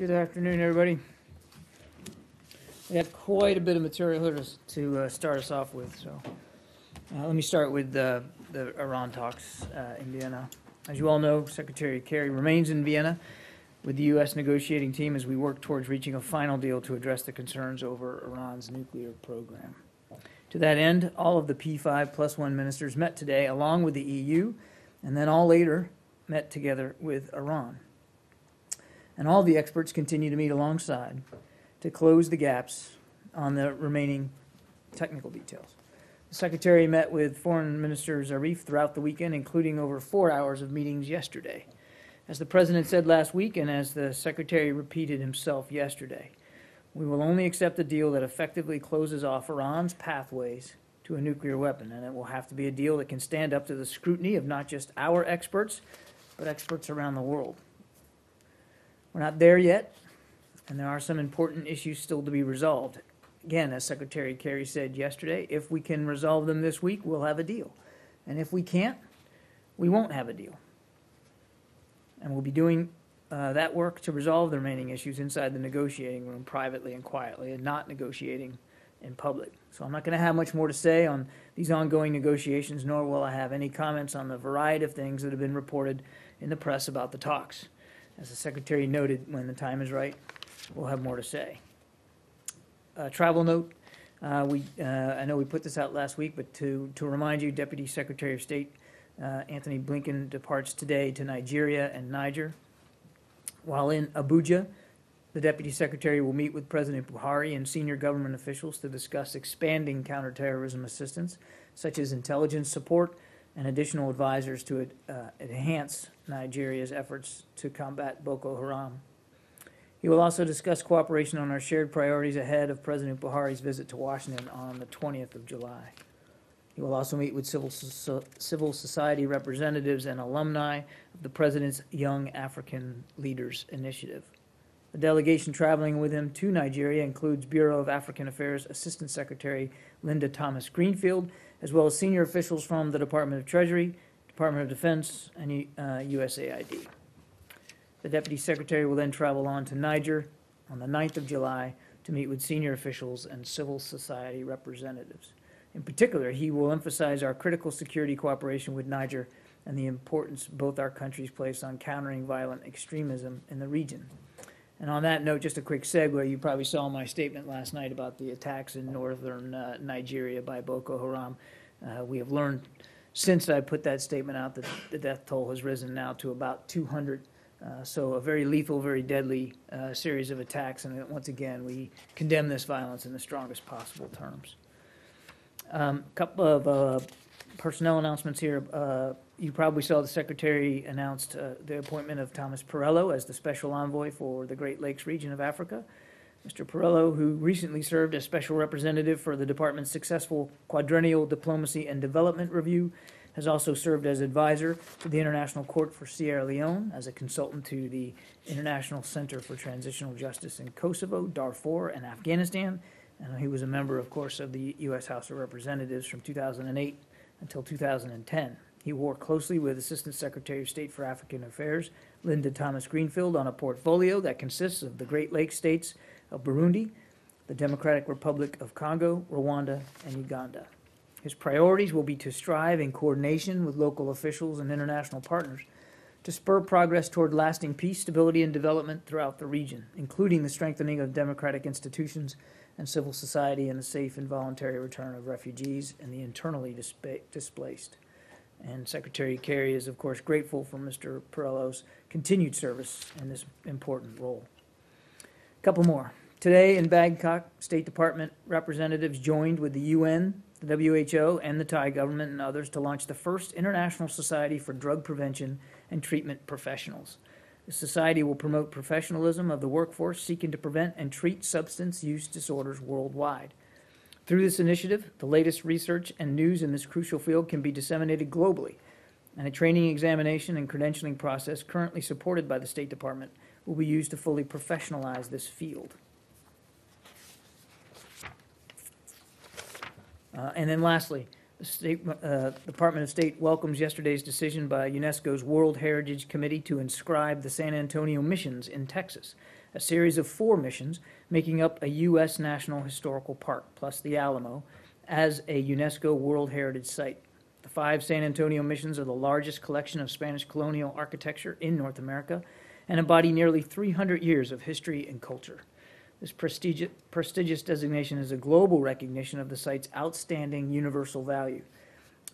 Good afternoon, everybody. We have quite a bit of material here to start us off with. So let me start with the Iran talks in Vienna. As you all know, Secretary Kerry remains in Vienna with the U.S. negotiating team as we work towards reaching a final deal to address the concerns over Iran's nuclear program. To that end, all of the P5+1 ministers met today along with the EU, and then all later met together with Iran. And all the experts continue to meet alongside to close the gaps on the remaining technical details. The Secretary met with Foreign Minister Zarif throughout the weekend, including over 4 hours of meetings yesterday. As the President said last week, and as the Secretary repeated himself yesterday, we will only accept a deal that effectively closes off Iran's pathways to a nuclear weapon, and it will have to be a deal that can stand up to the scrutiny of not just our experts, but experts around the world. We're not there yet, and there are some important issues still to be resolved. Again, as Secretary Kerry said yesterday, if we can resolve them this week, we'll have a deal. And if we can't, we won't have a deal. And we'll be doing that work to resolve the remaining issues inside the negotiating room privately and quietly, and not negotiating in public. So I'm not going to have much more to say on these ongoing negotiations, nor will I have any comments on the variety of things that have been reported in the press about the talks. As the Secretary noted, when the time is right, we'll have more to say. Travel note, I know we put this out last week, but to remind you, Deputy Secretary of State Antony Blinken departs today to Nigeria and Niger. While in Abuja, the Deputy Secretary will meet with President Buhari and senior government officials to discuss expanding counterterrorism assistance, such as intelligence support and additional advisors to enhance Nigeria's efforts to combat Boko Haram. He will also discuss cooperation on our shared priorities ahead of President Buhari's visit to Washington on the 20th of July. He will also meet with civil society representatives and alumni of the President's Young African Leaders Initiative. The delegation traveling with him to Nigeria includes Bureau of African Affairs Assistant Secretary Linda Thomas Greenfield, as well as senior officials from the Department of Treasury, Department of Defense, and USAID. The Deputy Secretary will then travel on to Niger on the 9th of July to meet with senior officials and civil society representatives. In particular, he will emphasize our critical security cooperation with Niger and the importance both our countries place on countering violent extremism in the region. And on that note, just a quick segue, you probably saw my statement last night about the attacks in northern Nigeria by Boko Haram. We have learned since I put that statement out that the death toll has risen now to about 200. So a very lethal, very deadly series of attacks. And once again, we condemn this violence in the strongest possible terms. A couple of personnel announcements here. You probably saw the Secretary announced the appointment of Thomas Perello as the Special Envoy for the Great Lakes region of Africa. Mr. Perello, who recently served as Special Representative for the Department's successful Quadrennial Diplomacy and Development Review, has also served as advisor to the International Court for Sierra Leone, as a consultant to the International Center for Transitional Justice in Kosovo, Darfur, and Afghanistan. And he was a member, of course, of the U.S. House of Representatives from 2008 until 2010. He worked closely with Assistant Secretary of State for African Affairs, Linda Thomas Greenfield, on a portfolio that consists of the Great Lakes states of Burundi, the Democratic Republic of Congo, Rwanda, and Uganda. His priorities will be to strive in coordination with local officials and international partners to spur progress toward lasting peace, stability, and development throughout the region, including the strengthening of democratic institutions and civil society and the safe and voluntary return of refugees and the internally displaced. And Secretary Kerry is, of course, grateful for Mr. Perello's continued service in this important role. A couple more. Today in Bangkok, State Department representatives joined with the UN, the WHO, and the Thai government and others to launch the first International Society for Drug Prevention and Treatment Professionals. The society will promote professionalism of the workforce seeking to prevent and treat substance use disorders worldwide. Through this initiative, the latest research and news in this crucial field can be disseminated globally, and a training, examination, and credentialing process currently supported by the State Department will be used to fully professionalize this field. And then lastly, the Department of State welcomes yesterday's decision by UNESCO's World Heritage Committee to inscribe the San Antonio Missions in Texas a series of 4 missions making up a U.S. National Historical Park, plus the Alamo, as a UNESCO World Heritage Site. The 5 San Antonio missions are the largest collection of Spanish colonial architecture in North America and embody nearly 300 years of history and culture. This prestigious designation is a global recognition of the site's outstanding universal value.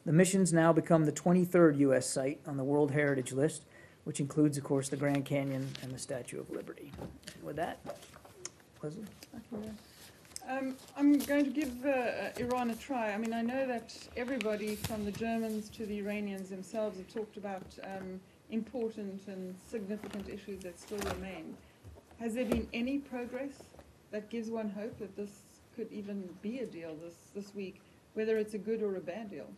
The missions now become the 23rd U.S. site on the World Heritage List, which includes, of course, the Grand Canyon and the Statue of Liberty. With that, Leslie? I'm going to give Iran a try. I mean, I know that everybody from the Germans to the Iranians themselves have talked about important and significant issues that still remain. Has there been any progress that gives one hope that this could even be a deal this week, whether it's a good or a bad deal?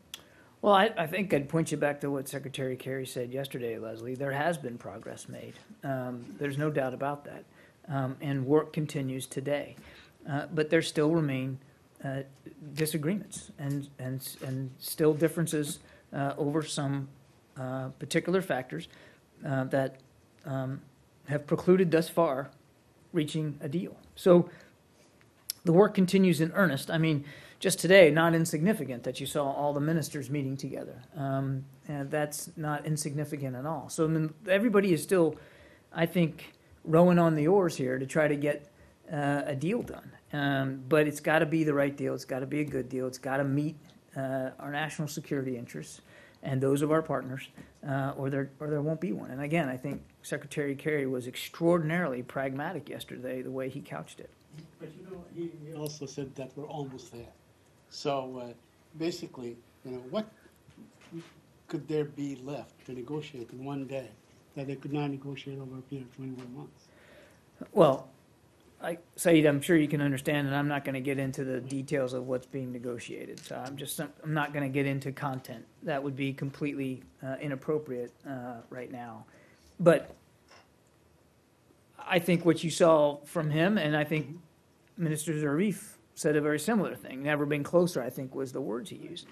Well, I think I'd point you back to what Secretary Kerry said yesterday, Leslie. There has been progress made. There's no doubt about that. And work continues today. But there still remain disagreements and still differences over some particular factors that have precluded thus far reaching a deal. So the work continues in earnest. I mean, just today, not insignificant that you saw all the ministers meeting together. And that's not insignificant at all. So I mean, everybody is still, I think, rowing on the oars here to try to get a deal done. But it's got to be the right deal. It's got to be a good deal. It's got to meet our national security interests and those of our partners, or there won't be one. And again, I think Secretary Kerry was extraordinarily pragmatic yesterday, the way he couched it. But you know, he also said that we're almost there. So basically, you know, what could there be left to negotiate in one day that they could not negotiate over a period of 21 months? Well, Saeed, I'm sure you can understand, and I'm not going to get into the details of what's being negotiated. So I'm not going to get into content. That would be completely inappropriate right now. But I think what you saw from him, and I think Minister Zarif said a very similar thing. Never been closer, I think, was the words he used.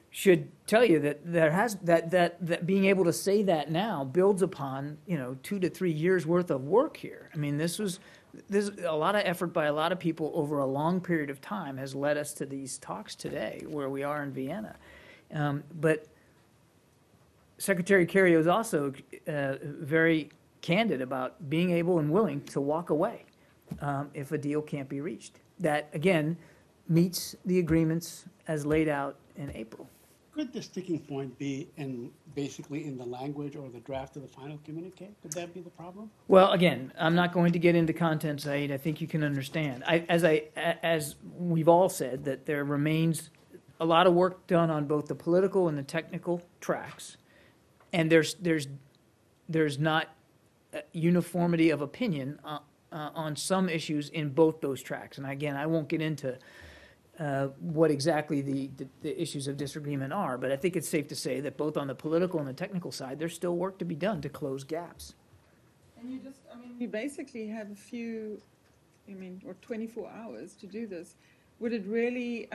Should tell you that that being able to say that now builds upon 2 to 3 years worth of work here. I mean, there's a lot of effort by a lot of people over a long period of time has led us to these talks today, where we are in Vienna. But Secretary Kerry was also very candid about being able and willing to walk away if a deal can't be reached. That, again, meets the agreements as laid out in April. Could the sticking point be basically in the language or the draft of the final communique? Could that be the problem? Well, again, I'm not going to get into content, Saeed. I think you can understand. As we've all said, that there remains a lot of work done on both the political and the technical tracks, and there's not uniformity of opinion on some issues in both those tracks. And again, I won't get into what exactly the issues of disagreement are, but I think it's safe to say that both on the political and the technical side, there's still work to be done to close gaps. And you basically have a few, or 24 hours to do this. Would it really,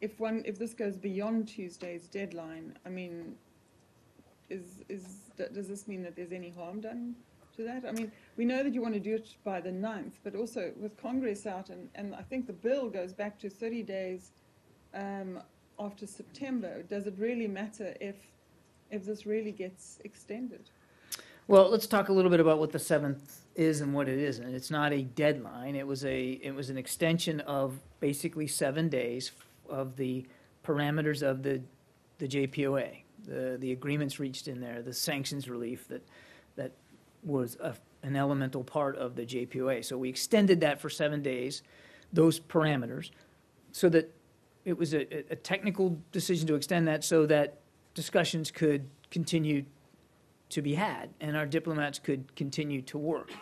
if this goes beyond Tuesday's deadline, does this mean that there's any harm done to that? I mean, we know that you want to do it by the 9th, but also with Congress out, and I think the bill goes back to 30 days after September. Does it really matter if this really gets extended? Well, let's talk a little bit about what the 7th is and what it isn't. It's not a deadline. It was an extension of basically 7 days of the parameters of the JPOA, the agreements reached in there, the sanctions relief that was an elemental part of the JPOA. So we extended that for 7 days, those parameters, so that it was a technical decision to extend that so that discussions could continue to be had and our diplomats could continue to work.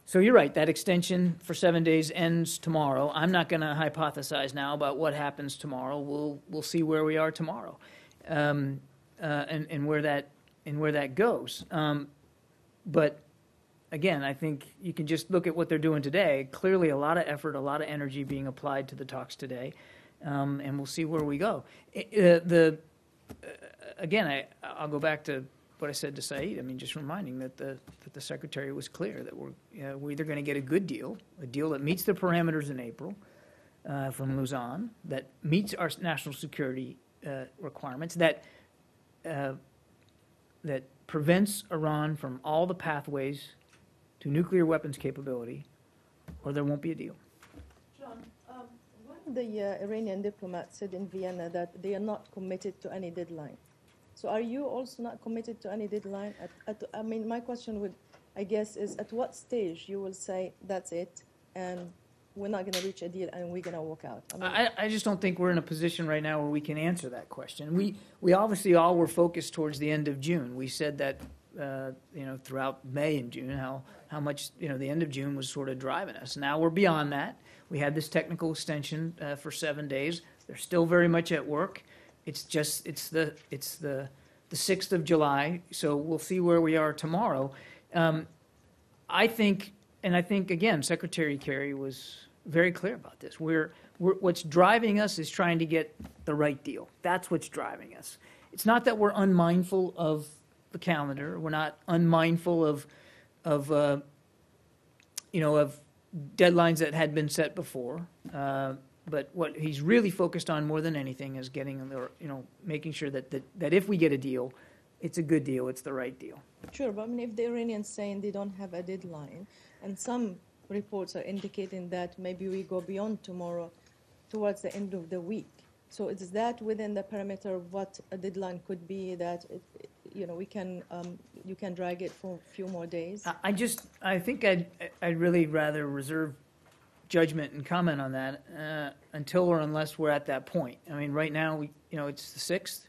So you're right, that extension for 7 days ends tomorrow. I'm not going to hypothesize now about what happens tomorrow. We'll see where we are tomorrow, and where that goes. But again, I think you can just look at what they're doing today. Clearly, a lot of effort, a lot of energy being applied to the talks today, and we'll see where we go. Again, I'll go back to what I said to Saeed. I mean, just reminding that the secretary was clear that we're either going to get a good deal, a deal that meets the parameters in April from Lausanne, that meets our national security requirements, that prevents Iran from all the pathways to nuclear weapons capability, or there won't be a deal. John, one of the Iranian diplomats said in Vienna that they are not committed to any deadline. So are you also not committed to any deadline? I mean, my question would, I guess, is at what stage you will say that's it and we're not going to reach a deal and we're going to walk out? I mean, I just don't think we're in a position right now where we can answer that question. We obviously all were focused towards the end of June. We said that throughout May and June how much the end of June was sort of driving us. Now we're beyond that. We had this technical extension for 7 days. They're still very much at work. It's the 6th of July, so we'll see where we are tomorrow. I think again, Secretary Kerry was very clear about this. What's driving us is trying to get the right deal. That's what's driving us. It's not that we're unmindful of the calendar. We're not unmindful of deadlines that had been set before. But what he's really focused on more than anything is making sure that if we get a deal, it's a good deal, it's the right deal. sure, but I mean, if the Iranians saying they don't have a deadline, and some reports are indicating that maybe we go beyond tomorrow towards the end of the week. So is that within the parameter of what a deadline could be, that we can you can drag it for a few more days? I think I'd really rather reserve judgment and comment on that until or unless we're at that point. I mean, right now it's the 6th.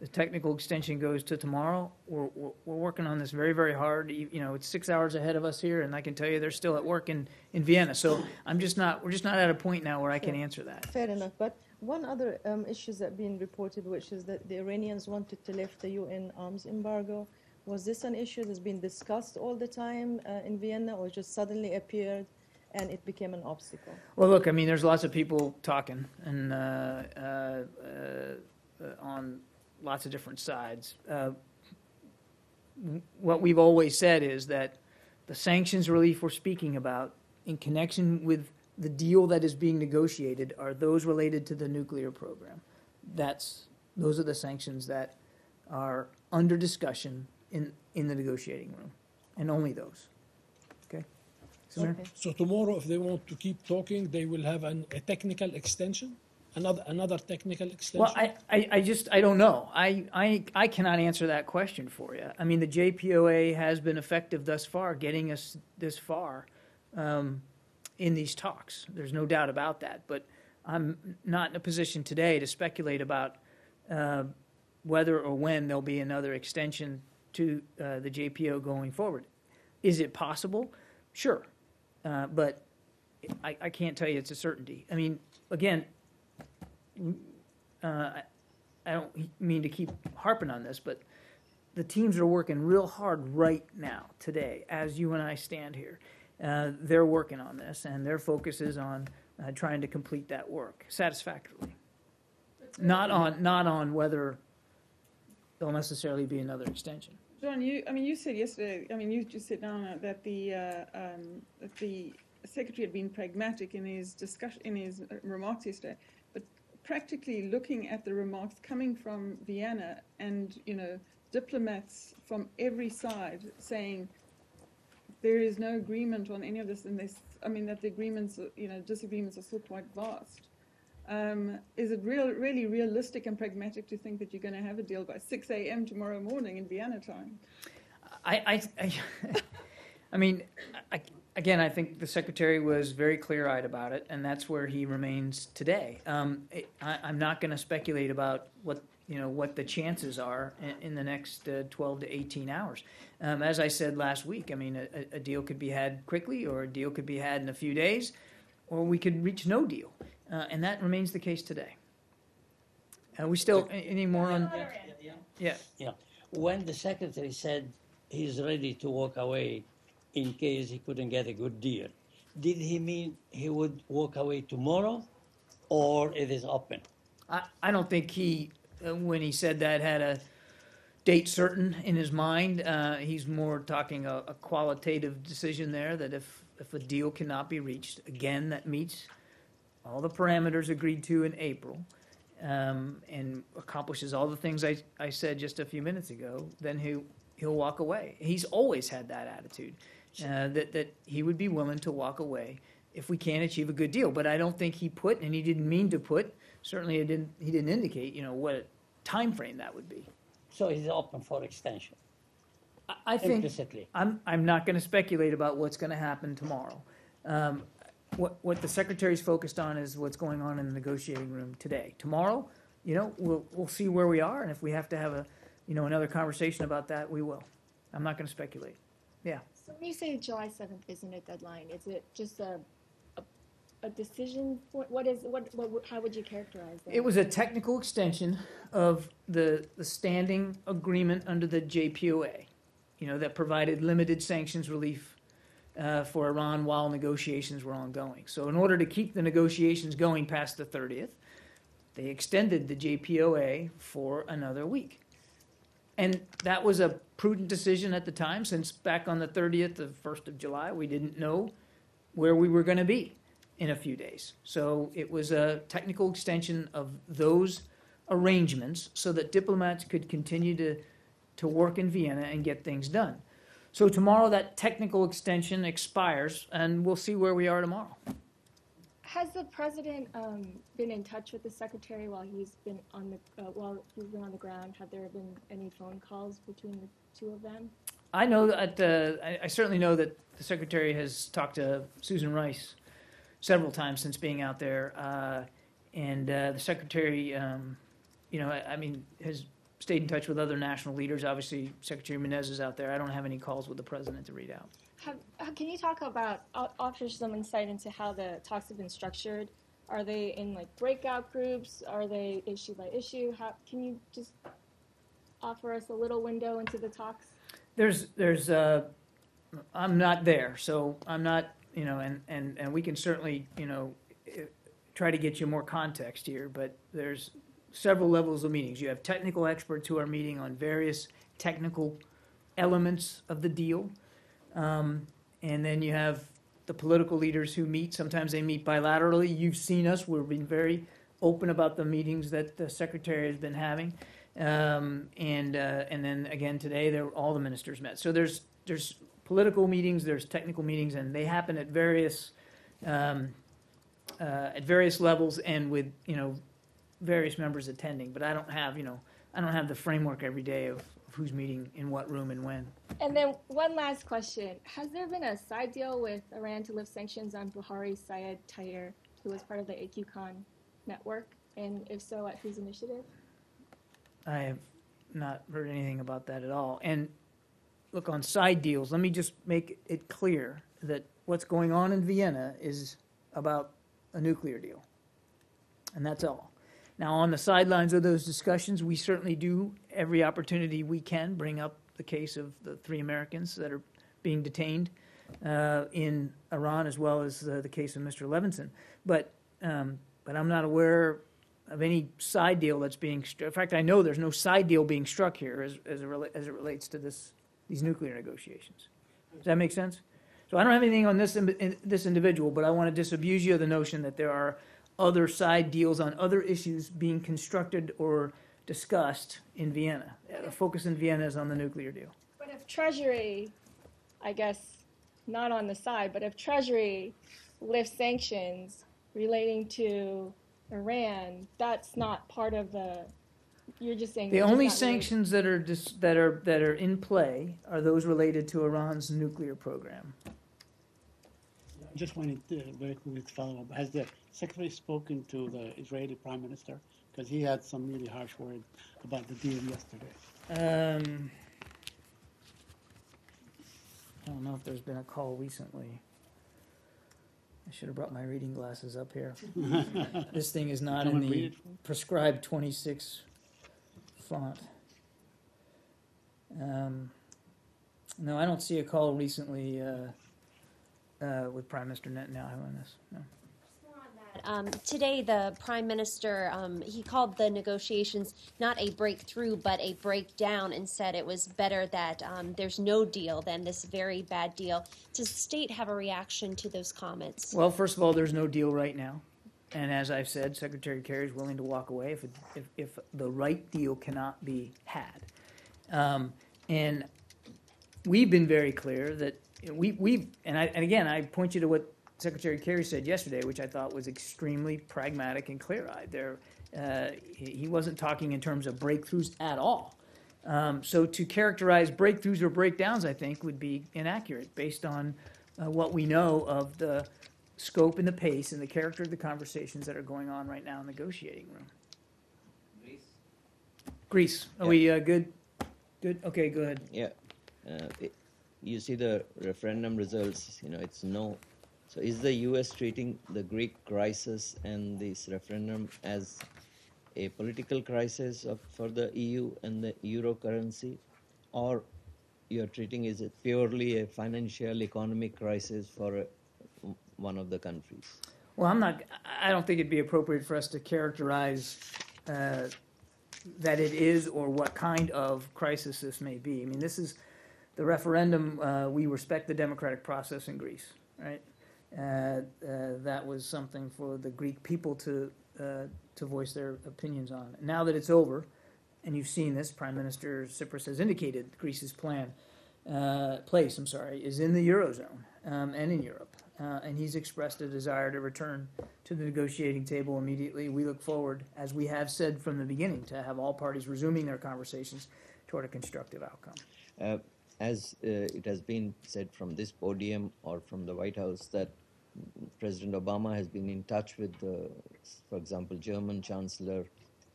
The technical extension goes to tomorrow. We're working on this very, very hard. It's 6 hours ahead of us here, and I can tell you they're still at work in Vienna. So we're just not at a point now where I can answer that. Fair enough. But one other issue that being reported, which is that the Iranians wanted to lift the UN arms embargo. Was this an issue that's been discussed all the time in Vienna, or just suddenly appeared and it became an obstacle? Well, look, I mean, there's lots of people talking and on lots of different sides. What we've always said is that the sanctions relief we're speaking about in connection with the deal that is being negotiated are those related to the nuclear program. Those are the sanctions that are under discussion in the negotiating room, and only those. Okay? Samir? Okay. So tomorrow, if they want to keep talking, they will have a technical extension, another technical extension. Well, I don't know. I cannot answer that question for you. I mean, the JPOA has been effective thus far, getting us this far in these talks. There's no doubt about that. But I'm not in a position today to speculate about whether or when there'll be another extension to the JPO going forward. Is it possible? Sure. But I can't tell you it's a certainty. I mean, again, I don't mean to keep harping on this, but the teams are working real hard right now, today, as you and I stand here. They're working on this, and their focus is on trying to complete that work satisfactorily. Not on whether there'll necessarily be another extension. John, you said yesterday, you just said now that the secretary had been pragmatic in his discussion, in his remarks yesterday, but practically looking at the remarks coming from Vienna and, diplomats from every side saying there is no agreement on any of this, and that the agreements, disagreements are still quite vast. Is it really realistic and pragmatic to think that you're going to have a deal by 6 a.m. tomorrow morning in Vienna time? I think the secretary was very clear-eyed about it, and that's where he remains today. I'm not going to speculate about what the chances are in the next 12 to 18 hours. As I said last week, a deal could be had quickly, or a deal could be had in a few days, or we could reach no deal. And that remains the case today. We still, any more on? Yeah. When the secretary said he's ready to walk away in case he couldn't get a good deal, did he mean he would walk away tomorrow, or it is open? I don't think he, when he said that, had date certain in his mind. He's more talking a qualitative decision there, that if a deal cannot be reached, again, that meets all the parameters agreed to in April, and accomplishes all the things I said just a few minutes ago, then he'll walk away. He's always had that attitude, that he would be willing to walk away if we can't achieve a good deal. But I don't think he put, and he didn't mean to put, certainly he didn't indicate, what time frame that would be. So he's open for extension, I think implicitly. I'm not going to speculate about what's going to happen tomorrow. What the secretary's focused on is what's going on in the negotiating room today. Tomorrow, we'll see where we are, and if we have to have another conversation about that, we will. I'm not going to speculate. Yeah. So when you say July 7th isn't a deadline, is it just a decision? How would you characterize that? It was a technical extension of the standing agreement under the JPOA, that provided limited sanctions relief for Iran while negotiations were ongoing. So in order to keep the negotiations going past the 30th, they extended the JPOA for another week. And that was a prudent decision at the time, since back on the 30th of 1st of July, we didn't know where we were going to be in a few days. So it was a technical extension of those arrangements so that diplomats could continue to work in Vienna and get things done. So tomorrow that technical extension expires, and we'll see where we are tomorrow. Has the president been in touch with the secretary while he's been on the ground? Have there been any phone calls between the two of them? I know that I certainly know that the secretary has talked to Susan Rice several times since being out there, and the secretary, has stayed in touch with other national leaders. Obviously, Secretary Menez is out there. I don't have any calls with the president to read out. Can you talk about, offer some insight into how the talks have been structured? Are they in breakout groups? Are they issue by issue? Can you just offer us a little window into the talks? I'm not there, so I'm not, and we can certainly, try to get you more context here, but there's several levels of meetings. You have technical experts who are meeting on various technical elements of the deal. And then you have the political leaders who meet. Sometimes they meet bilaterally. You've seen us. We're being very open about the meetings that the secretary has been having. And then again today, all the ministers met. So there's political meetings, there's technical meetings, and they happen at various levels and with various members attending. But I don't have the framework every day of who's meeting in what room and when. And then one last question. Has there been a side deal with Iran to lift sanctions on Buhari Syed Tahir, who was part of the AQCon network? And if so, at whose initiative? I have not heard anything about that at all. And look, on side deals, let me just make it clear that what's going on in Vienna is about a nuclear deal. And that's all. Now, on the sidelines of those discussions, we certainly do, every opportunity we can, bring up the case of the 3 Americans that are being detained in Iran, as well as the case of Mr. Levinson. But I'm not aware of any side deal that's being struck. In fact, I know there's no side deal being struck here as it relates to these nuclear negotiations. Does that make sense? So I don't have anything on this individual, but I want to disabuse you of the notion that there are other side deals on other issues being constructed or discussed in Vienna. The focus in Vienna is on the nuclear deal. But if Treasury, I guess not on the side, but if Treasury lifts sanctions relating to Iran, that's not part of the. You're just saying the only sanctions that are in play are those related to Iran's nuclear program. I just wanted to very quickly follow up. Has the secretary spoken to the Israeli prime minister? Because he had some really harsh words about the deal yesterday. I don't know if there's been a call recently. I should have brought my reading glasses up here. This thing is not in Someone read the it for me? prescribed 26 font. No, I don't see a call recently with Prime Minister Netanyahu on this. No. More on that Today, the Prime Minister, he called the negotiations not a breakthrough, but a breakdown, and said it was better that there's no deal than this very bad deal. Does the state have a reaction to those comments? Well, first of all, there's no deal right now. And as I've said, Secretary Kerry is willing to walk away if the right deal cannot be had. And we've been very clear that and again, I point you to what Secretary Kerry said yesterday, which I thought was extremely pragmatic and clear-eyed. He wasn't talking in terms of breakthroughs at all. So to characterize breakthroughs or breakdowns, I think, would be inaccurate based on what we know of the scope and the pace and the character of the conversations that are going on right now in the negotiating room. Greece. Are we good? Good? Okay, go ahead. Yeah. You see the referendum results, it's no. So is the U.S. treating the Greek crisis and this referendum as a political crisis for the EU and the euro currency, or you're treating it purely a financial economic crisis for one of the countries? Well, I don't think it'd be appropriate for us to characterize that it is or what kind of crisis this may be. I mean, this is the referendum. We respect the democratic process in Greece, right? That was something for the Greek people to voice their opinions on. Now that it's over, and you've seen this, Prime Minister Tsipras has indicated Greece's place is in the Eurozone and in Europe. And he's expressed a desire to return to the negotiating table immediately. We look forward, as we have said from the beginning, to have all parties resuming their conversations toward a constructive outcome. As it has been said from this podium or from the White House, that President Obama has been in touch with, for example, German Chancellor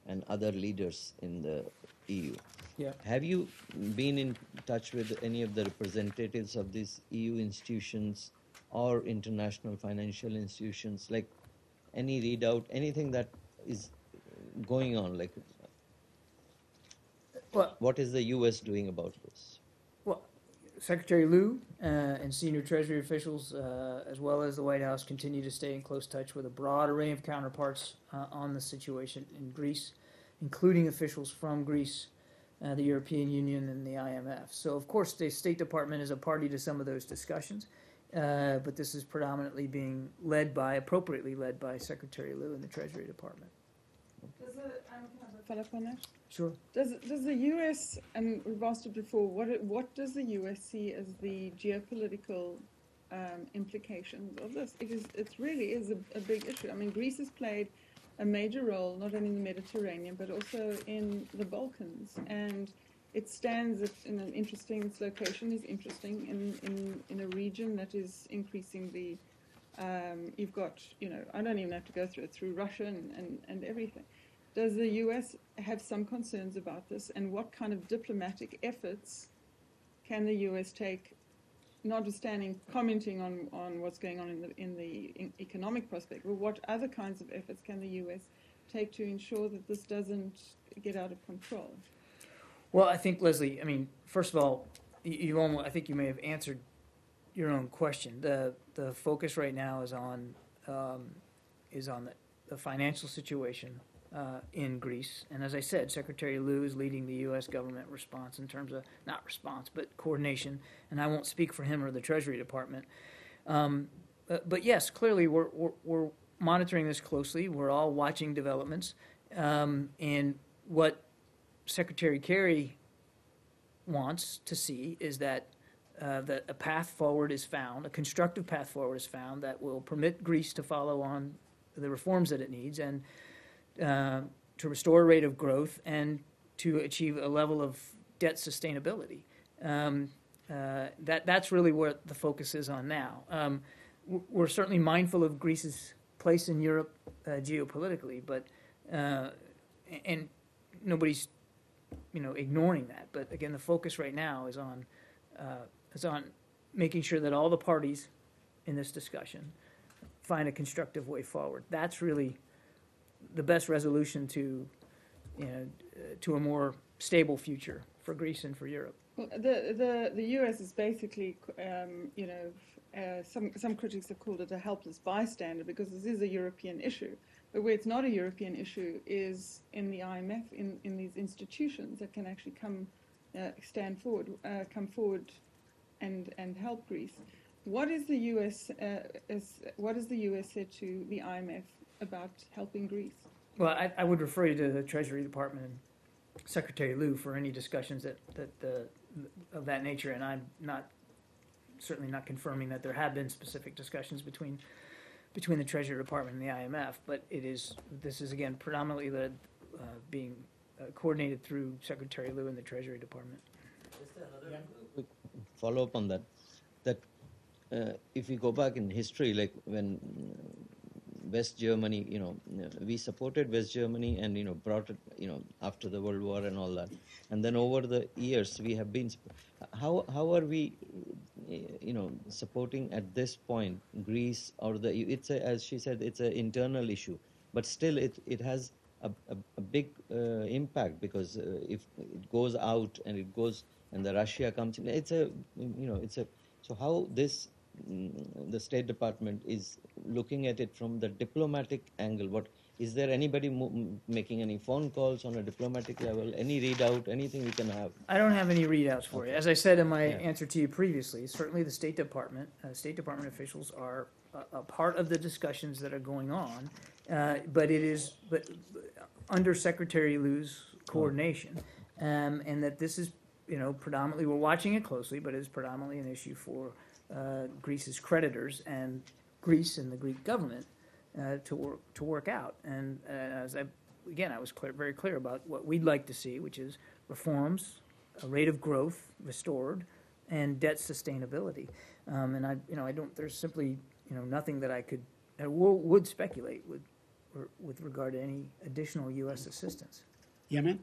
and other leaders in the EU. Yeah. Have you been in touch with any of the representatives of these EU institutions or international financial institutions, like any readout, anything that is going on, like what is the U.S. doing about this? Well, Secretary Liu and senior Treasury officials, as well as the White House, continue to stay in close touch with a broad array of counterparts on the situation in Greece, including officials from Greece, the European Union, and the IMF. So, of course, the State Department is a party to some of those discussions, but this is predominantly being appropriately led by Secretary Liu and the Treasury Department. Can I have a follow-up on that? Sure. Does the U.S., and we've asked it before, what does the U.S. see as the geopolitical implications of this? It really is a big issue. I mean, Greece has played a major role not only in the Mediterranean but also in the Balkans, and it stands in an interesting. Its location is interesting in a region that is increasingly. You've got, I don't even have to go through Russia and everything. Does the U.S. have some concerns about this, and what kind of diplomatic efforts can the U.S. take, notwithstanding commenting on what's going on in the economic prospect, but what other kinds of efforts can the U.S. take to ensure that this doesn't get out of control? Well, I think, Leslie, first of all, I think you may have answered your own question. The focus right now is on the financial situation in Greece, and as I said, Secretary Liu is leading the U.S. government response in terms of not response but coordination. And I won't speak for him or the Treasury Department, but yes, clearly we're monitoring this closely. We're all watching developments, and what Secretary Kerry wants to see is that a path forward is found, a constructive path forward is found that will permit Greece to follow on the reforms that it needs and to restore a rate of growth and to achieve a level of debt sustainability. That's really what the focus is on now. We're certainly mindful of Greece's place in Europe geopolitically, but and nobody's ignoring that. But again, the focus right now is on making sure that all the parties in this discussion find a constructive way forward. That's really the best resolution to a more stable future for Greece and for Europe. Well, the US is basically, some critics have called it a helpless bystander because this is a European issue. But where it's not a European issue is in the IMF, in these institutions that can actually come forward and help Greece. What is the US said to the IMF about helping Greece? Well, I would refer you to the Treasury Department and Secretary Liu for any discussions of that nature, and I'm certainly not confirming that there have been specific discussions between the Treasury Department and the IMF, but this is again predominantly being coordinated through Secretary Liu and the Treasury Department. Just another quick follow up on that. If we go back in history, like when West Germany, we supported West Germany and brought it, after the World War and all that, and then over the years we have been. How are we, supporting at this point Greece or as she said, it's an internal issue, but still it has a big impact because if it goes out and it goes and the Russia comes in, so how this. The State Department is looking at it from the diplomatic angle. What is there? Anybody making any phone calls on a diplomatic level? Any readout? Anything we can have? I don't have any readouts for you. As I said in my answer to you previously, certainly the State Department officials are a part of the discussions that are going on, but under Secretary Liu's coordination, and that this is predominantly, we're watching it closely, but it's predominantly an issue for Greece's creditors and Greece and the Greek government to work out. And as I was very clear about what we'd like to see, which is reforms, a rate of growth restored, and debt sustainability. And I don't. There's simply nothing that I would speculate with regard to any additional U.S. assistance. Yemen?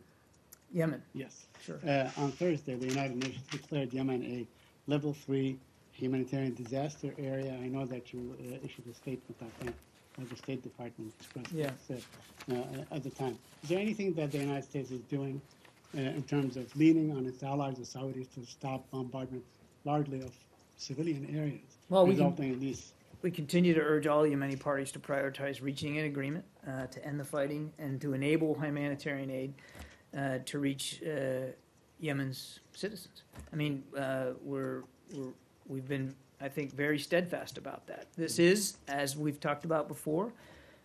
Yemen. Yes. Sure. On Thursday, the United Nations declared Yemen a level 3 humanitarian disaster area. I know that you issued a statement, I think, as the State Department expressed at the time. Is there anything that the United States is doing in terms of leaning on its allies, the Saudis, to stop bombardment largely of civilian areas, resulting in these? We continue to urge all Yemeni parties to prioritize reaching an agreement to end the fighting and to enable humanitarian aid to reach Yemen's citizens. I mean, we've been, I think, very steadfast about that. This is, as we've talked about before,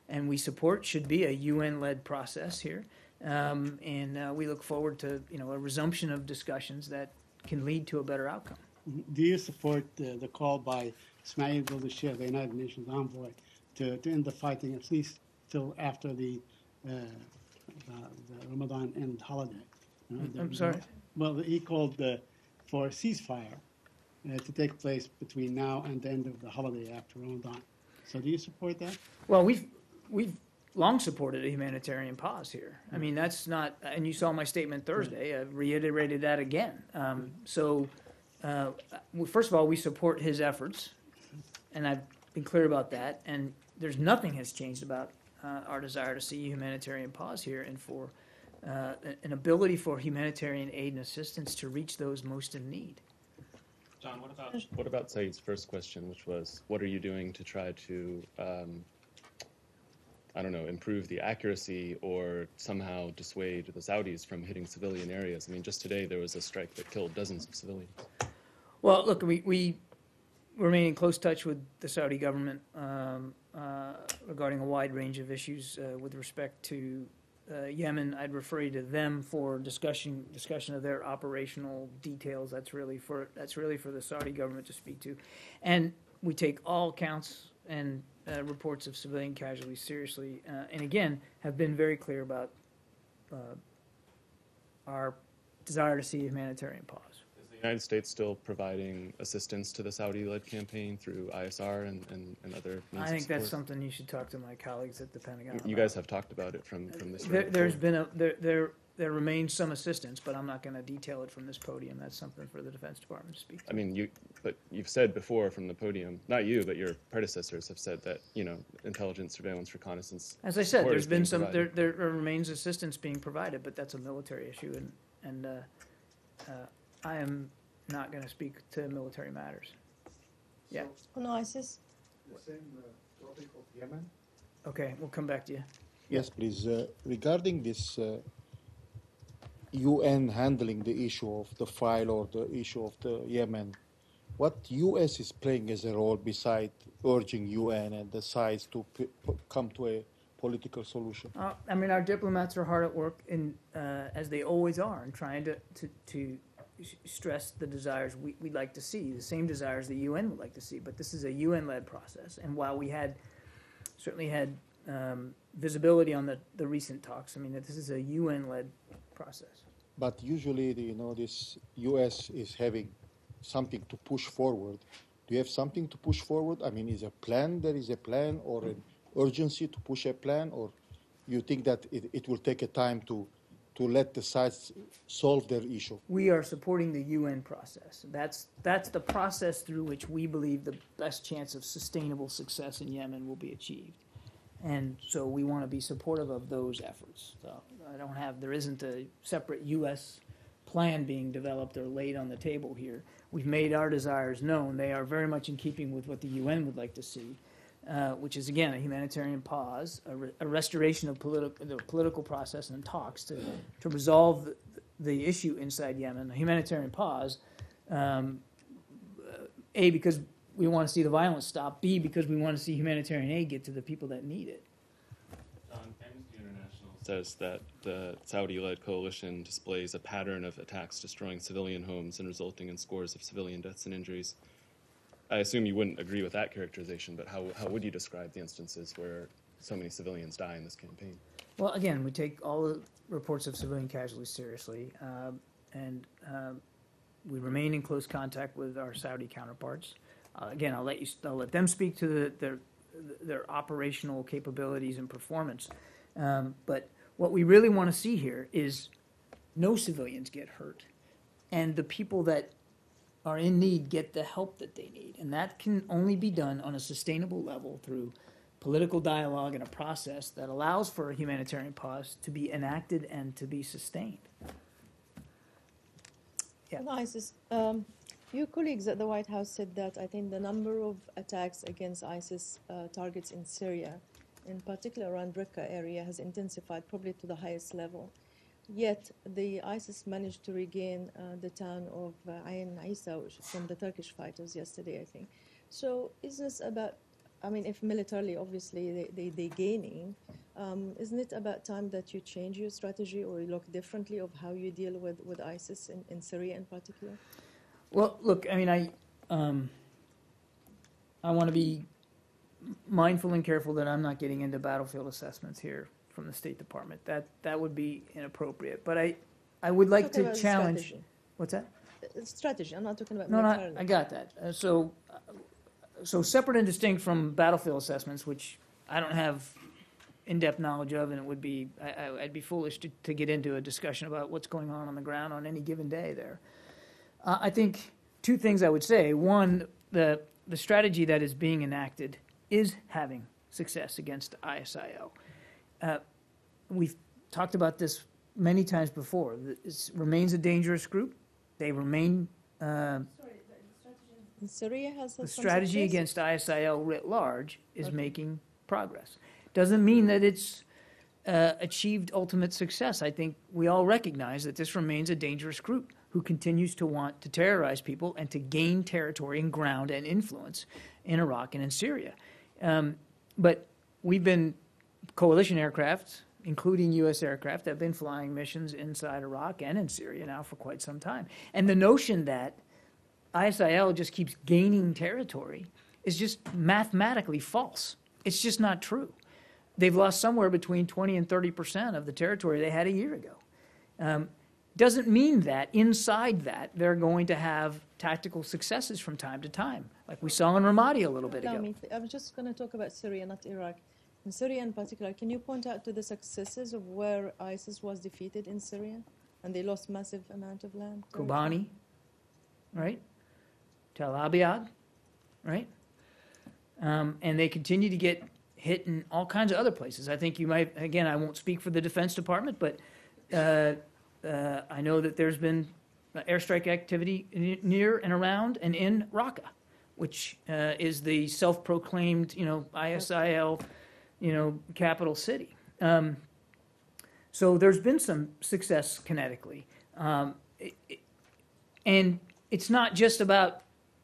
and we support, should be a UN-led process here. And we look forward to, a resumption of discussions that can lead to a better outcome. Do you support the call by Ismail Goldashir, the United Nations envoy, to end the fighting at least till after the Ramadan end holiday? I'm sorry? Well, he called for a ceasefire to take place between now and the end of the holiday after Ramadan. So do you support that? Well, we've long supported a humanitarian pause here. I mean, that's not, and you saw my statement Thursday, I reiterated that again. First of all, we support his efforts, and I've been clear about that, and there's nothing has changed about our desire to see a humanitarian pause here and for an ability for humanitarian aid and assistance to reach those most in need. John, what about Saeed's first question, which was, what are you doing to try to, improve the accuracy or somehow dissuade the Saudis from hitting civilian areas? I mean, just today there was a strike that killed dozens of civilians. Well, look, we remain in close touch with the Saudi government regarding a wide range of issues with respect to Yemen. I'd refer you to them for discussion of their operational details. That's really for the Saudi government to speak to, and we take all counts and reports of civilian casualties seriously, and again have been very clear about our desire to see a humanitarian pause. Is the United States still providing assistance to the Saudi-led campaign through ISR and other means I think of that's support? something you should talk to my colleagues at the Pentagon You about. guys have talked about it from this room There's before. been there remains some assistance, but I'm not going to detail it from this podium. That's something for the Defense Department to speak to. I mean, you've said before from the podium, not you, but your predecessors have said that, intelligence, surveillance, reconnaissance. As I said, support there's is been being some provided. there remains assistance being provided, but that's a military issue, I am not going to speak to military matters. Yeah. On ISIS? The same topic of Yemen. Okay, we'll come back to you. Yes, please. Regarding this UN handling the issue of the file or the issue of the Yemen, what U.S. is playing as a role beside urging UN and the sides to come to a political solution? I mean, our diplomats are hard at work, as they always are, in trying to stress the desires we'd like to see, the same desires the UN would like to see. But this is a UN-led process, and while we certainly had visibility on the recent talks, I mean, this is a UN-led process. But usually, this U.S. is having something to push forward. Do you have something to push forward? I mean, there is a plan or an urgency to push a plan, or you think that it will take a time to let the sides solve their issue? We are supporting the UN process. That's the process through which we believe the best chance of sustainable success in Yemen will be achieved. And so we want to be supportive of those efforts. So there isn't a separate U.S. plan being developed or laid on the table here. We've made our desires known. They are very much in keeping with what the UN would like to see, which is, again, a humanitarian pause, a restoration of the political process and talks to resolve the issue inside Yemen, a humanitarian pause, A, because we want to see the violence stop, B, because we want to see humanitarian aid get to the people that need it. Amnesty International says that the Saudi-led coalition displays a pattern of attacks destroying civilian homes and resulting in scores of civilian deaths and injuries. I assume you wouldn't agree with that characterization, but how would you describe the instances where so many civilians die in this campaign? Well, again, we take all the reports of civilian casualties seriously, and we remain in close contact with our Saudi counterparts. Again, I'll let them speak to their operational capabilities and performance. But what we really want to see here is no civilians get hurt, and the people that are in need get the help that they need. And that can only be done on a sustainable level through political dialogue and a process that allows for a humanitarian pause to be enacted and to be sustained. Yeah. On ISIS, your colleagues at the White House said that I think the number of attacks against ISIS targets in Syria, in particular around Raqqa area, has intensified probably to the highest level. Yet the ISIS managed to regain the town of Ain Isa from the Turkish fighters yesterday, I think. So is this about, I mean, if militarily, obviously, they're gaining, isn't it about time that you change your strategy or you look differently of how you deal with ISIS in Syria in particular? Well, look, I mean, I want to be mindful and careful that I'm not getting into battlefield assessments here from the State Department. That would be inappropriate. But I would like to challenge. Strategy. What's that? Strategy. I'm not talking about No, militarily. I got that. So separate and distinct from battlefield assessments, which I don't have in-depth knowledge of, and it would be I'd be foolish to get into a discussion about what's going on the ground on any given day there. I think two things I would say. One, the strategy that is being enacted is having success against ISIL. We've talked about this many times before. It remains a dangerous group. They remain. Syria has the strategy against ISIL writ large is making progress. Doesn't mean that it's achieved ultimate success. I think we all recognize that this remains a dangerous group who continues to want to terrorize people and to gain territory and ground and influence in Iraq and in Syria. But we've been coalition aircraft, including U.S. aircraft, have been flying missions inside Iraq and in Syria now for quite some time. And the notion that ISIL just keeps gaining territory is just mathematically false. It's just not true. They've lost somewhere between 20 and 30% of the territory they had a year ago. Doesn't mean that inside that they're going to have tactical successes from time to time, like we saw in Ramadi a little bit ago. I was just going to talk about Syria, not Iraq. In Syria in particular, can you point out to the successes of where ISIS was defeated in Syria and they lost massive amount of land? Kobani, right? Tel Abyad, right? And they continue to get hit in all kinds of other places. I think you might, again, I won't speak for the Defense Department, but I know that there's been airstrike activity near and around and in Raqqa, which is the self-proclaimed, ISIL, capital city. So there's been some success kinetically. And it's not just about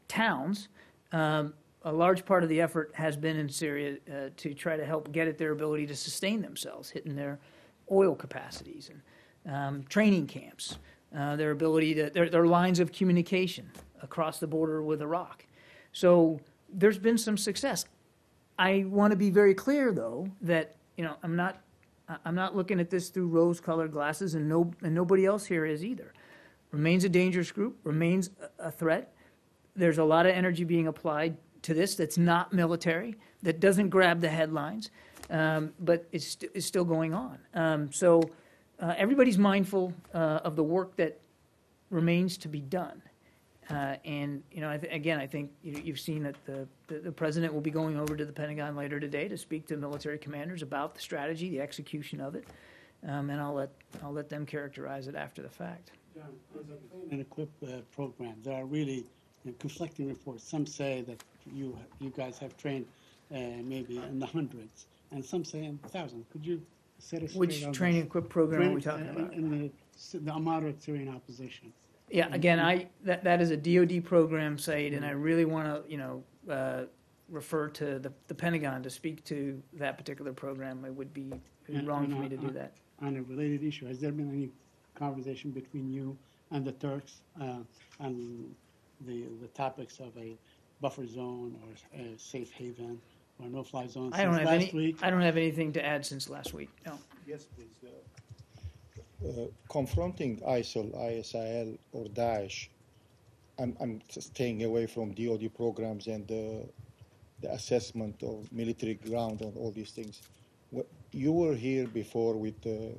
towns. A large part of the effort has been in Syria to try to help get at their ability to sustain themselves, hitting their oil capacities and training camps, their ability to, their lines of communication across the border with Iraq. So there's been some success. I want to be very clear, though, that I'm not looking at this through rose-colored glasses, and nobody else here is either. Remains a dangerous group, remains a threat. There's a lot of energy being applied to this that's not military, that doesn't grab the headlines, but it's still going on. So everybody's mindful of the work that remains to be done. And I think you've seen that the president will be going over to the Pentagon later today to speak to military commanders about the strategy, the execution of it, and I'll let them characterize it after the fact. John, on the train and equip program, there are really conflicting reports. Some say that you guys have trained maybe in the hundreds, and some say in thousands. Could you set us straight Which on training this? equip program are we talking about? In the moderate Syrian opposition. Yeah, again, that is a DoD program, Said, and I really want to refer to the Pentagon to speak to that particular program. It would be wrong for me to do that. On a related issue, has there been any conversation between you and the Turks on the topics of a buffer zone or a safe haven or no-fly zone I don't since have last week? I don't have anything to add since last week. No. Yes, please. Confronting ISIL or Daesh, I'm staying away from DoD programs and the assessment of military ground and all these things. You were here before with the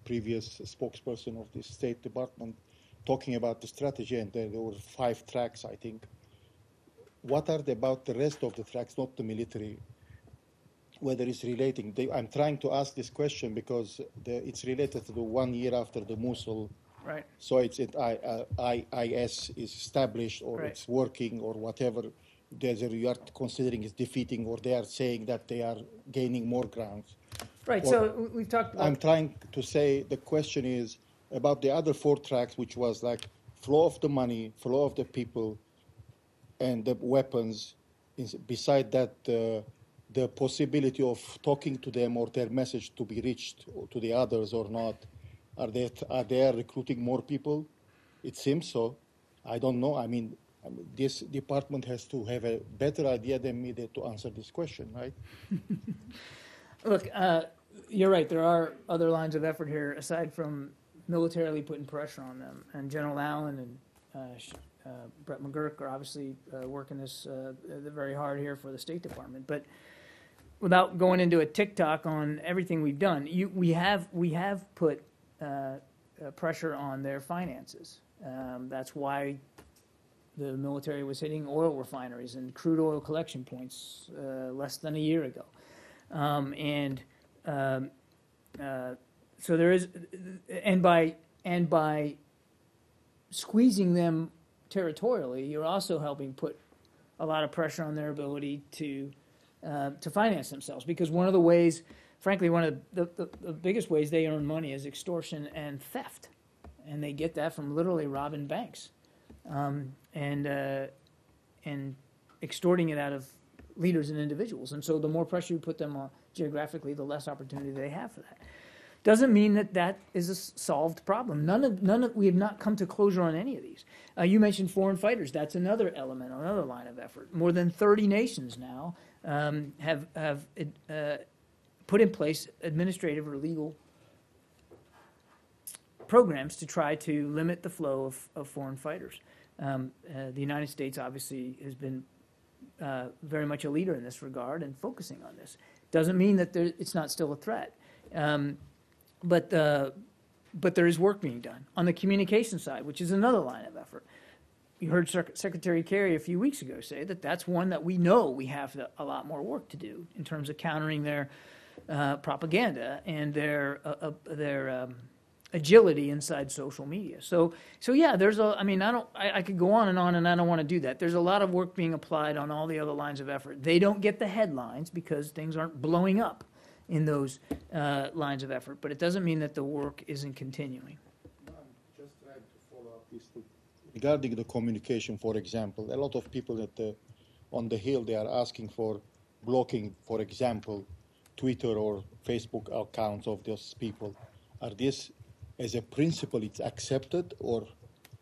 previous spokesperson of the State Department talking about the strategy, and there were 5 tracks, I think. What are about the rest of the tracks, not the military? Whether it's relating, I'm trying to ask this question because it's related to the 1 year after the Mosul. Right. So IS is established or Right. it's working or whatever. You are considering it's defeating, or they are saying that they are gaining more ground. Right. Or- So we've talked about. I'm trying to say the question is about the other 4 tracks, which was like flow of the money, flow of the people, and the weapons. Beside that, the possibility of talking to them or their message to be reached to the others or not. Are they recruiting more people? It seems so. I don't know. I mean, this department has to have a better idea than me to answer this question, right? Look, you're right. There are other lines of effort here aside from militarily putting pressure on them. And General Allen and Brett McGurk are obviously working this very hard here for the State Department. But without going into a TikTok on everything we've done, we have put pressure on their finances. That's why the military was hitting oil refineries and crude oil collection points less than a year ago. So there is, and by squeezing them territorially, you're also helping put a lot of pressure on their ability to finance themselves. Because one of the ways, frankly, one of the biggest ways they earn money is extortion and theft, and they get that from literally robbing banks and extorting it out of leaders and individuals. And so the more pressure you put them on geographically, the less opportunity they have for that. Doesn't mean that is a solved problem. We have not come to closure on any of these. You mentioned foreign fighters. That's another element, another line of effort. More than 30 nations now have put in place administrative or legal programs to try to limit the flow of foreign fighters. The United States obviously has been very much a leader in this regard and focusing on this. Doesn't mean that it's not still a threat. But there is work being done on the communication side, which is another line of effort. You heard Secretary Kerry a few weeks ago say that that's one that we know we have a lot more work to do in terms of countering their propaganda and their agility inside social media. So yeah, I could go on, and I don't want to do that. There's a lot of work being applied on all the other lines of effort. They don't get the headlines because things aren't blowing up in those lines of effort, but it doesn't mean that the work isn't continuing. Just trying to follow up this too. Regarding the communication, for example, a lot of people on the Hill, they are asking for blocking, for example, Twitter or Facebook accounts of those people. Are this, as a principle, it's accepted or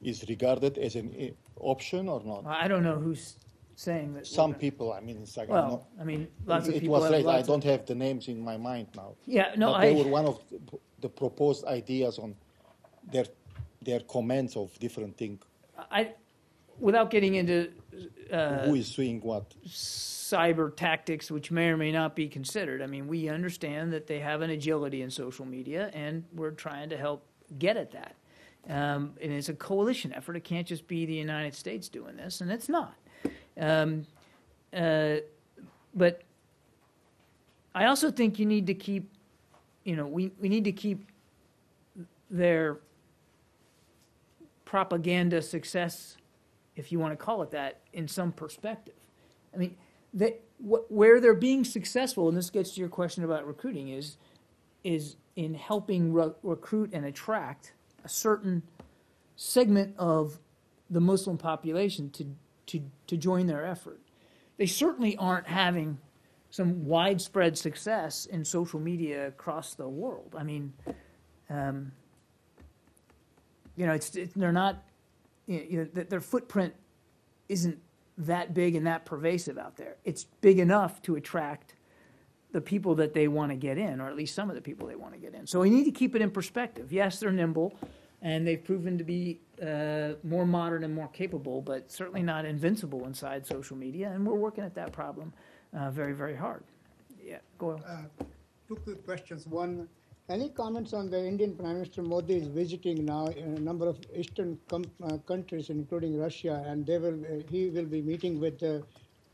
is regarded as an option or not? I don't know who's saying that. Some people, I mean, it's like, Well, I mean, lots of it people was have raised. I lots don't have the names in my mind now. Yeah, no, but they were one of the proposed ideas on their comments of different things. Without getting into Who is doing what? cyber tactics, which may or may not be considered. I mean, we understand that they have an agility in social media, and we're trying to help get at that. And it's a coalition effort. It can't just be the United States doing this, and it's not. But I also think you need to keep, we need to keep their propaganda success, if you want to call it that, in some perspective. I mean, where they're being successful, and this gets to your question about recruiting, is in helping recruit and attract a certain segment of the Muslim population to join their effort. They certainly aren't having some widespread success in social media across the world. I mean, they're not, their footprint isn't that big and that pervasive out there. It's big enough to attract the people that they want to get in, or at least some of the people they want to get in. So we need to keep it in perspective. Yes, they're nimble, and they've proven to be more modern and more capable, but certainly not invincible inside social media, and we're working at that problem very, very hard. Yeah, go ahead. Two quick questions. One, any comments on the Indian Prime Minister Modi is visiting now in a number of Eastern countries, including Russia, and he will be meeting with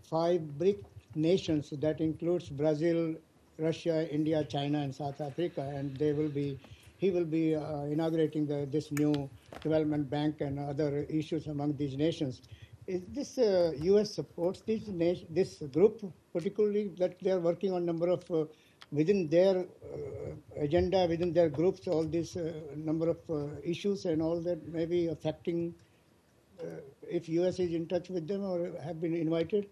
5 BRIC nations. That includes Brazil, Russia, India, China, and South Africa, and he will be inaugurating this new development bank and other issues among these nations. Is this U.S. supports this group, particularly that they are working on number of within their agenda, within their groups, all this number of issues and all that may be affecting if U.S. is in touch with them or have been invited?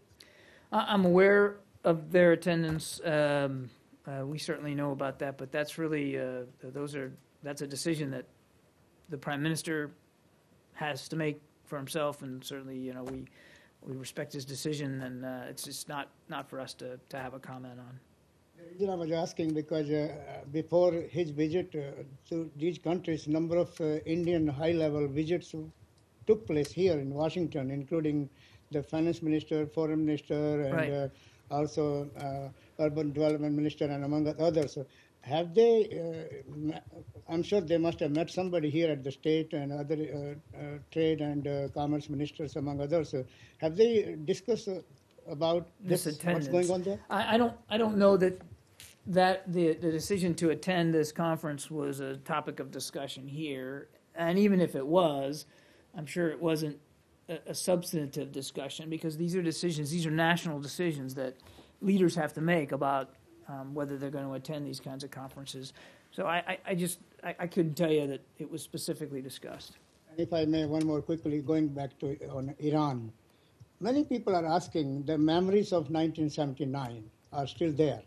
I'm aware of their attendance. We certainly know about that, but that's really that's a decision that the Prime Minister has to make for himself, and certainly we respect his decision, and it's just not for us to have a comment on. The reason I was asking because before his visit to these countries, number of Indian high-level visits took place here in Washington, including the finance minister, foreign minister, and Right. Also urban development minister, and among others. Have they, I'm sure they must have met somebody here at the state and other trade and commerce ministers, among others. Have they discussed about this, what's going on there? I don't know that the decision to attend this conference was a topic of discussion here, and even if it was, I'm sure it wasn't a substantive discussion, because these are national decisions that leaders have to make about whether they're going to attend these kinds of conferences. So I couldn't tell you that it was specifically discussed. And if I may, one more quickly, going back to on Iran. Many people are asking, the memories of 1979 are still there.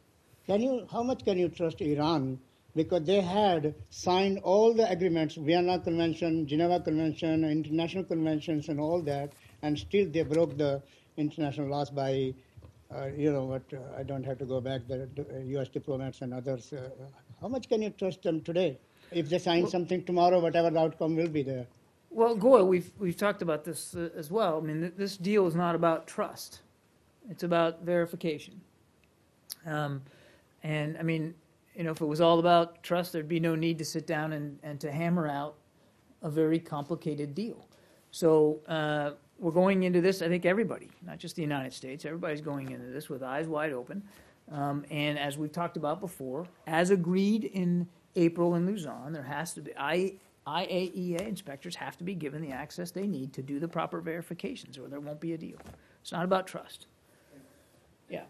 How much can you trust Iran? Because they had signed all the agreements, Vienna Convention, Geneva Convention, international conventions and all that, and still they broke the international laws by, I don't have to go back, the U.S. diplomats and others. How much can you trust them today? If they sign something tomorrow, whatever the outcome will be there. Well, Goy, we've talked about this as well. I mean, this deal is not about trust. It's about verification. And, I mean, if it was all about trust, there'd be no need to sit down and to hammer out a very complicated deal. So we're going into this, I think everybody, not just the United States, everybody's going into this with eyes wide open. And as we've talked about before, as agreed in April in Luzon, there has to be, IAEA inspectors have to be given the access they need to do the proper verifications, or there won't be a deal. It's not about trust. Yeah.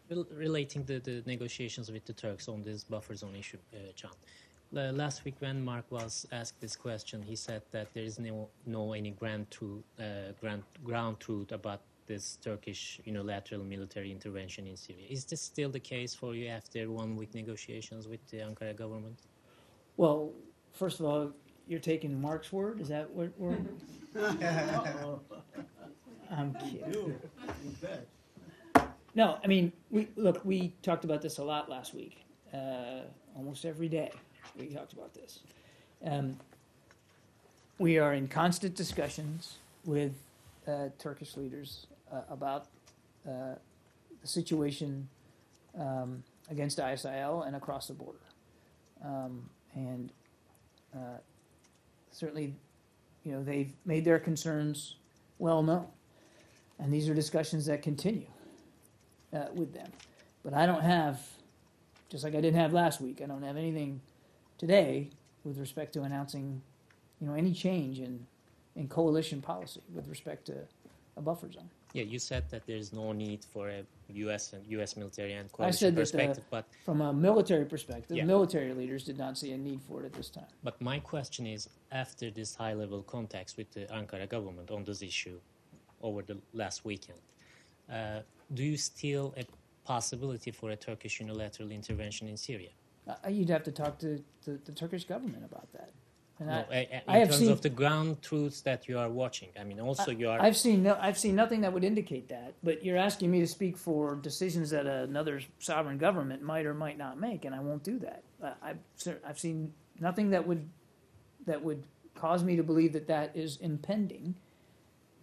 Relating the negotiations with the Turks on this buffer zone issue, John. Last week when Mark was asked this question, he said that there is no any ground truth about this Turkish unilateral military intervention in Syria. Is this still the case for you after 1 week negotiations with the Ankara government? Well, first of all, you're taking Mark's word? Is that what we're... I'm kidding. No, I mean, we talked about this a lot last week. Almost every day we talked about this. We are in constant discussions with Turkish leaders about the situation against ISIL and across the border. And certainly, they've made their concerns well known. And these are discussions that continue with them. But I don't have, just like I didn't have last week, I don't have anything today with respect to announcing, any change in coalition policy with respect to a buffer zone. Yeah, you said that there's no need for a U.S. military and I coalition said that perspective, but from a military perspective, Yeah. military leaders did not see a need for it at this time. But my question is, after this high-level contacts with the Ankara government on this issue over the last weekend, do you still a possibility for a Turkish unilateral intervention in Syria? You'd have to talk to the Turkish government about that. And No, I in have terms seen, of the ground truths that you are watching. I mean, also you are. I've seen nothing that would indicate that. But you're asking me to speak for decisions that another sovereign government might or might not make, and I won't do that. I've seen nothing that would cause me to believe that is impending.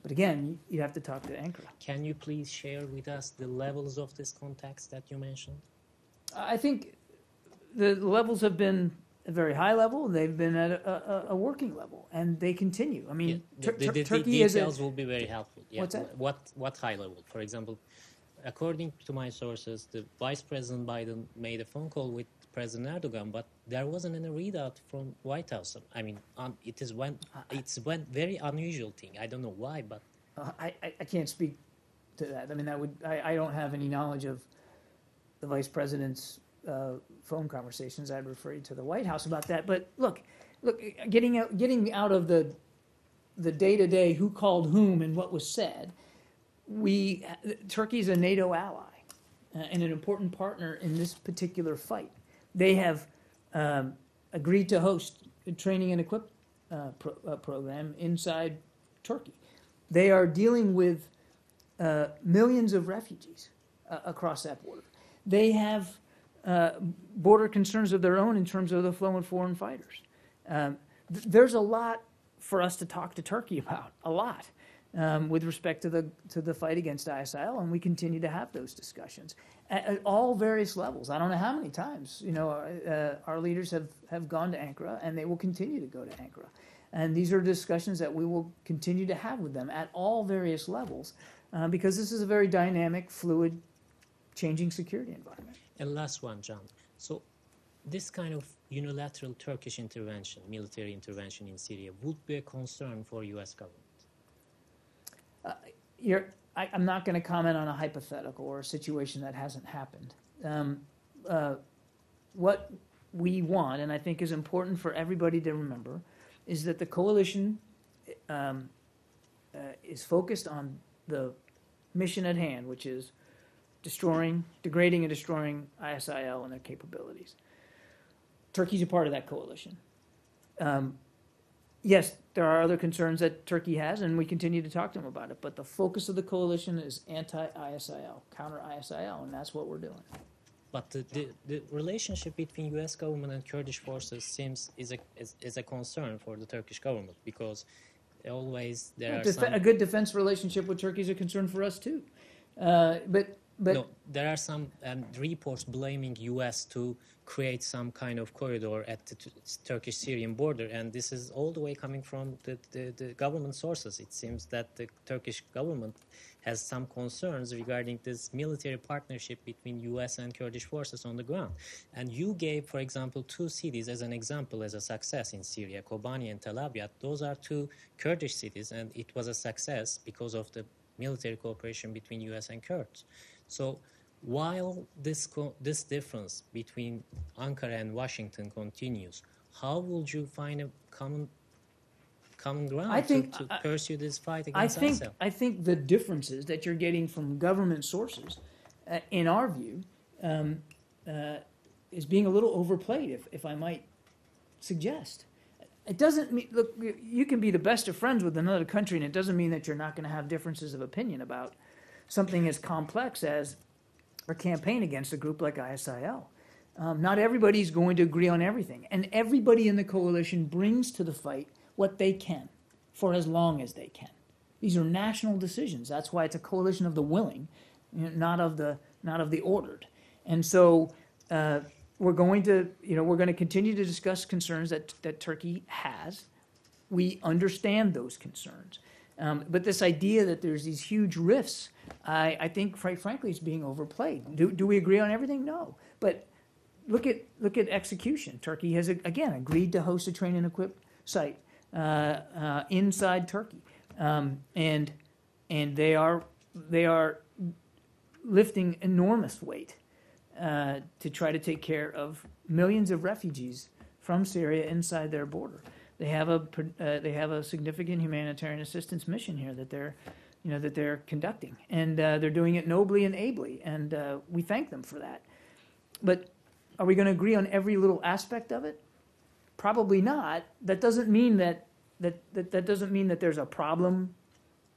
But again, you have to talk to Ankara. Can you please share with us the levels of these contacts that you mentioned? I think the levels have been a very high level. They've been at a working level, and they continue. I mean, The Turkey is details will be very helpful. Yeah. What's that? What high level? For example, according to my sources, the Vice President Biden made a phone call with President Erdogan, but there wasn't any readout from White House. I mean, it's one very unusual thing. I don't know why, but I can't speak to that. I mean, I don't have any knowledge of the Vice President's phone conversations. I'd refer you to the White House about that. But look, getting out of the day-to-day who called whom and what was said, Turkey's a NATO ally and an important partner in this particular fight. They have agreed to host a training and equip program inside Turkey. They are dealing with millions of refugees across that border. They have border concerns of their own in terms of the flow of foreign fighters. There's a lot for us to talk to Turkey about, a lot, with respect to the fight against ISIL, and we continue to have those discussions at all various levels. I don't know how many times our leaders have gone to Ankara, and they will continue to go to Ankara. And these are discussions that we will continue to have with them at all various levels, because this is a very dynamic, fluid, changing security environment. And last one, John. So this kind of unilateral Turkish intervention, military intervention in Syria, would be a concern for U.S. government? I'm not going to comment on a hypothetical or a situation that hasn't happened. What we want, and I think is important for everybody to remember, is that the coalition is focused on the mission at hand, which is degrading and destroying ISIL and their capabilities. Turkey's a part of that coalition. Yes, there are other concerns that Turkey has, and we continue to talk to them about it, but the focus of the coalition is anti-ISIL, counter-ISIL, and that's what we're doing. But the relationship between U.S. government and Kurdish forces seems is a concern for the Turkish government, because always there are A good defense relationship with Turkey is a concern for us too. But But no, there are some reports blaming U.S. to create some kind of corridor at the Turkish-Syrian border, and this is all the way coming from the government sources. It seems that the Turkish government has some concerns regarding this military partnership between U.S. and Kurdish forces on the ground. And you gave, for example, 2 cities as an example as a success in Syria, Kobani and Tel Abyad. Those are 2 Kurdish cities, and it was a success because of the military cooperation between U.S. and Kurds. So while this difference between Ankara and Washington continues, how would you find a common ground to pursue this fight against ISIL? I think the differences that you're getting from government sources, in our view, is being a little overplayed, if I might suggest. It doesn't mean, look, you can be the best of friends with another country, and it doesn't mean that you're not going to have differences of opinion about something as complex as a campaign against a group like ISIL. Not everybody's going to agree on everything, and everybody in the coalition brings to the fight what they can for as long as they can. These are national decisions. That's why it's a coalition of the willing, not of the ordered. And so we're going to continue to discuss concerns that Turkey has. We understand those concerns. But this idea that there's these huge rifts, I think, frankly, is being overplayed. Do we agree on everything? No. But look at execution. Turkey has, again, agreed to host a train and equip site inside Turkey. And they are lifting enormous weight to try to take care of millions of refugees from Syria inside their border. They have a significant humanitarian assistance mission here that they're conducting, and they're doing it nobly and ably, and we thank them for that. But are we going to agree on every little aspect of it? Probably not. That doesn't mean that doesn't mean that there's a problem,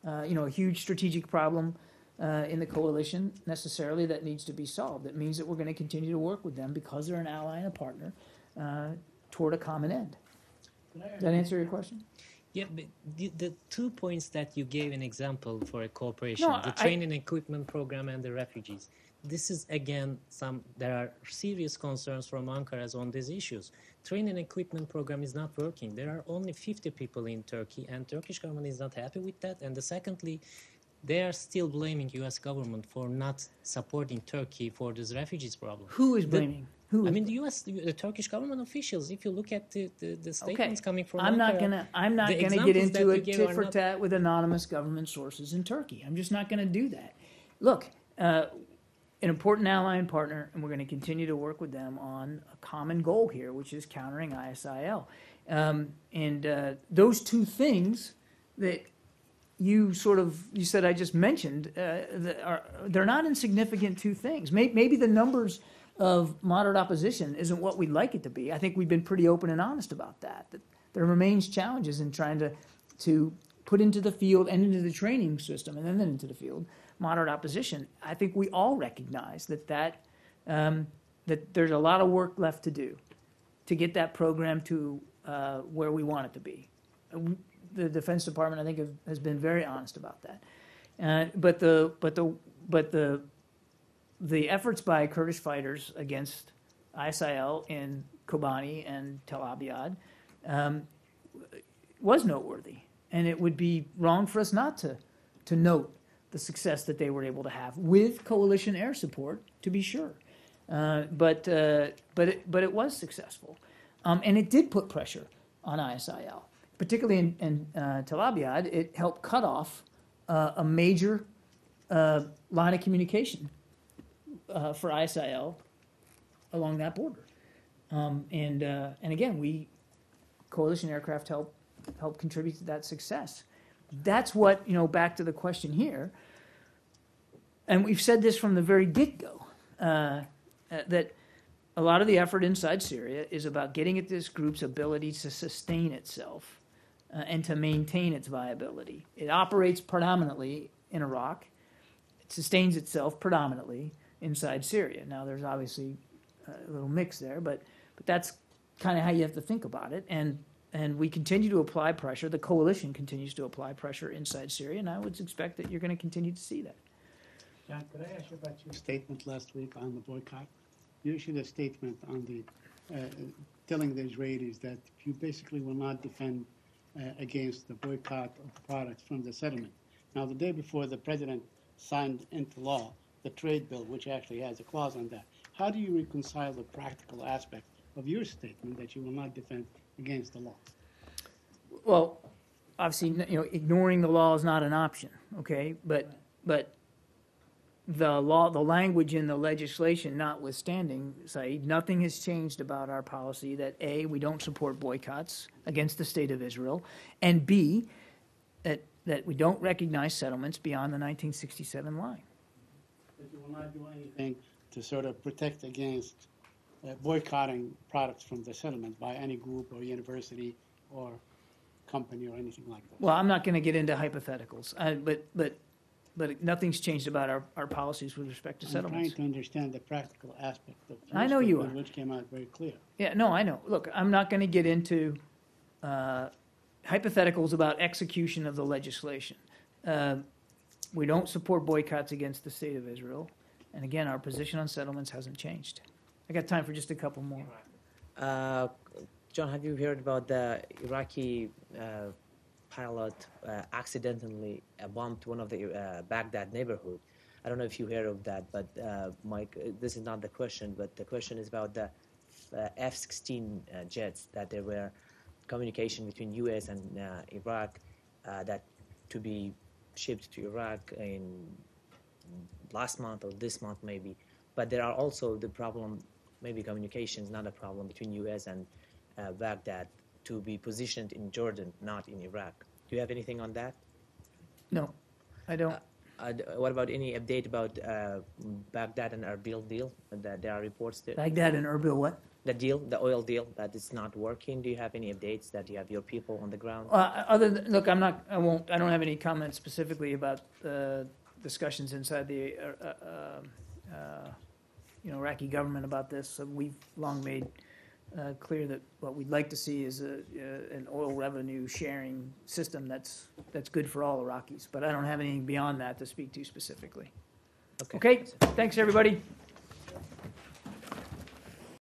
a huge strategic problem in the coalition necessarily that needs to be solved. It means that we're going to continue to work with them because they're an ally and a partner toward a common end. Does that answer your question? Yeah, but the 2 points that you gave an example for a cooperation, the training and equipment program and the refugees. This is, again, there are serious concerns from Ankara on these issues. Training and equipment program is not working. There are only 50 people in Turkey, and Turkish government is not happy with that. And secondly, they are still blaming U.S. government for not supporting Turkey for this refugees problem. Who is blaming? The Turkish government officials. If you look at the statements coming from I'm Ankara, not gonna get into a tit for tat with anonymous government sources in Turkey. I'm just not going to do that. Look, an important ally and partner, and we're going to continue to work with them on a common goal here, which is countering ISIL. Those 2 things that you said I just mentioned, they're not insignificant 2 things. Maybe the numbers of moderate opposition isn't what we'd like it to be. I think we've been pretty open and honest about that there remains challenges in trying to put into the field and into the training system and then into the field moderate opposition. I think we all recognize that there's a lot of work left to do to get that program to where we want it to be. The Defense Department, I think, has been very honest about that. But the efforts by Kurdish fighters against ISIL in Kobani and Tel Abyad was noteworthy, and it would be wrong for us not to note the success that they were able to have with coalition air support, to be sure. But it was successful, and it did put pressure on ISIL, particularly in Tel Abyad. It helped cut off a major line of communication for ISIL along that border, and again, coalition aircraft help contribute to that success. That's what, back to the question here, and we've said this from the very get-go, that a lot of the effort inside Syria is about getting at this group's ability to sustain itself and to maintain its viability. It operates predominantly in Iraq. It sustains itself predominantly inside Syria. Now, there's obviously a little mix there, but that's kind of how you have to think about it. And we continue to apply pressure. The coalition continues to apply pressure inside Syria, and I would expect that you're going to continue to see that. John, could I ask you about your statement last week on the boycott? You issued a statement on the, telling the Israelis that you basically will not defend against the boycott of products from the settlement. Now, the day before the president signed into law the trade bill, which actually has a clause on that, how do you reconcile the practical aspect of your statement that you will not defend against the law? Well, obviously, ignoring the law is not an option, okay? But the law, the language in the legislation notwithstanding, Saeed, nothing has changed about our policy that A, we don't support boycotts against the state of Israel, and B, that we don't recognize settlements beyond the 1967 line. That you will not do anything to sort of protect against boycotting products from the settlement by any group or university or company or anything like that. Well, I'm not going to get into hypotheticals, but nothing's changed about our policies with respect to I'm settlements. trying to understand the practical aspect of your I know you statement, are. which came out very clear. Yeah, no, I know. Look, I'm not going to get into hypotheticals about execution of the legislation. We don't support boycotts against the state of Israel. And again, our position on settlements hasn't changed. I got time for just a couple more. John, have you heard about the Iraqi pilot accidentally bombed one of the Baghdad neighborhood? I don't know if you heard of that, but Mike, this is not the question, but the question is about the F-16 jets, that there were communication between U.S. and Iraq that to be shipped to Iraq in last month or this month maybe. But there are also the problem, maybe communication is not a problem between U.S. and Baghdad to be positioned in Jordan, not in Iraq. Do you have anything on that? No, I don't. What about any update about Baghdad and Erbil deal? That there are reports that Baghdad and Erbil, what? The deal, the oil deal, that it's not working. Do you have any updates that you have your people on the ground? Look, I don't have any comments specifically about discussions inside the Iraqi government about this. So we've long made clear that what we'd like to see is an oil revenue sharing system that's good for all Iraqis. But I don't have anything beyond that to speak to specifically. Okay, thanks everybody.